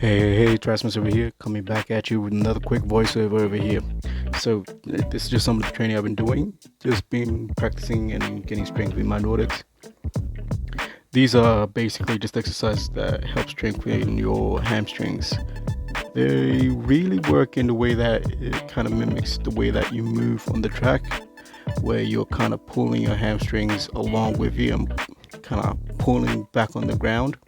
Hey, Trasmus over here, coming back at you with another quick voiceover over here. So, this is just some of the training I've been doing, just been practicing and getting strength with my Nordics. These are basically just exercises that help strengthen your hamstrings. They really work in the way that it kind of mimics the way that you move on the track, where you're kind of pulling your hamstrings along with you and kind of pulling back on the ground.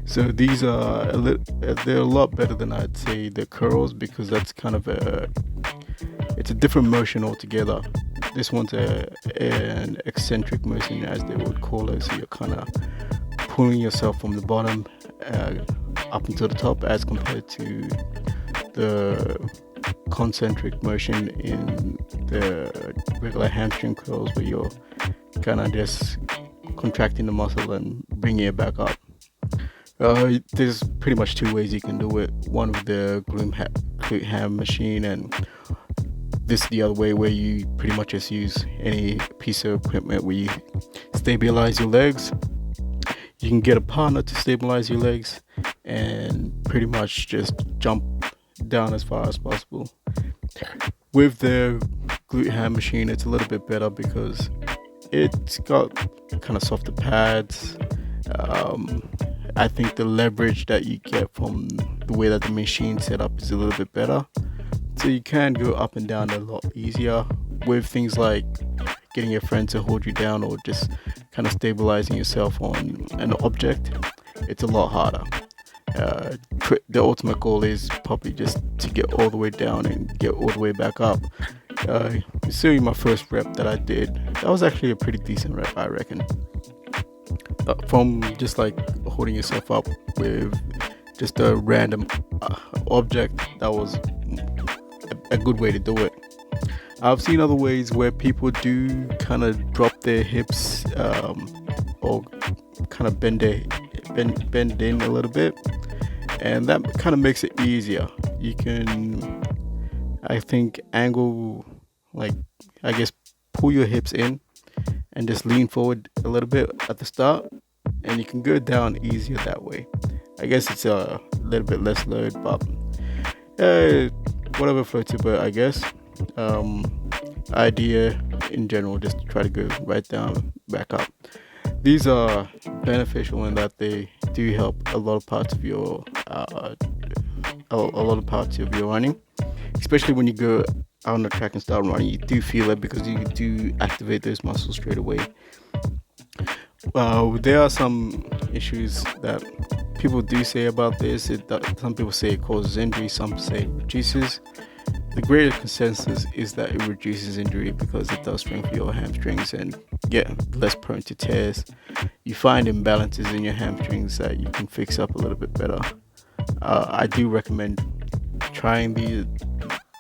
So these are they're a lot better than I'd say the curls, because that's kind of it's a different motion altogether. This one's an eccentric motion, as they would call it. So you're kind of pulling yourself from the bottom up into the top, as compared to the concentric motion in the regular hamstring curls, where you're kind of just contracting the muscle and bringing it back up. There's pretty much two ways you can do it. One with the glute ham machine, and this the other way, where you pretty much just use any piece of equipment where you stabilize your legs. You can get a partner to stabilize your legs and pretty much just jump down as far as possible. With the glute ham machine, it's a little bit better because it's got kind of softer pads. I think the leverage that you get from the way that the machine's set up is a little bit better. So you can go up and down a lot easier with things like getting a friend to hold you down, or just kind of stabilizing yourself on an object. It's a lot harder. The ultimate goal is probably just to get all the way down and get all the way back up. Considering my first rep that I did, that was actually a pretty decent rep, I reckon. From just like holding yourself up with just a random object, that was a good way to do it. I've seen other ways where people do kind of drop their hips, or kind of bend in a little bit, and that kind of makes it easier. You can, I think, angle, like, I guess, pull your hips in and just lean forward a little bit at the start, and you can go down easier that way. I guess it's a little bit less load, but whatever floats your boat, I guess. Idea in general, just to try to go right down, back up. These are beneficial in that they do help a lot of parts of your running, especially when you go out on the track and start running. You do feel it because you do activate those muscles straight away. There are some issues that people do say about this. Some people say it causes injury, some say it reduces. The greater consensus is that it reduces injury because it does strengthen your hamstrings and get less prone to tears. You find imbalances in your hamstrings that you can fix up a little bit better. I do recommend trying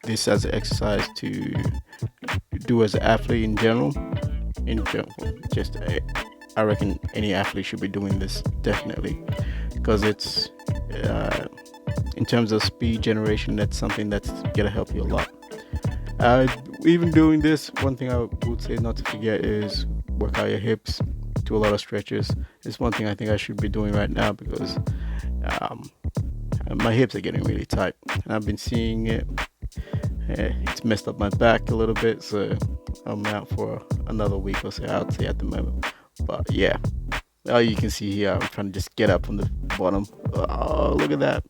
this as an exercise to do as an athlete in general. I reckon any athlete should be doing this, definitely, because it's in terms of speed generation, that's something that's gonna help you a lot. Even doing this, one thing I would say not to forget is work out your hips. Do a lot of stretches. It's one thing I think I should be doing right now, because my hips are getting really tight, and I've been seeing it. It's messed up my back a little bit, so I'm out for another week or so, I'd say, at the moment. But yeah, you can see here, I'm trying to just get up from the bottom. Oh, look at that.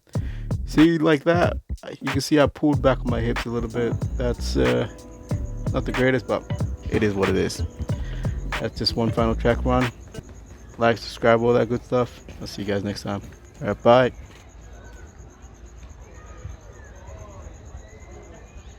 See, like that, you can see I pulled back on my hips a little bit. That's not the greatest, but it is what it is. That's just one final track run. Like, subscribe, all that good stuff. I'll see you guys next time. All right, bye.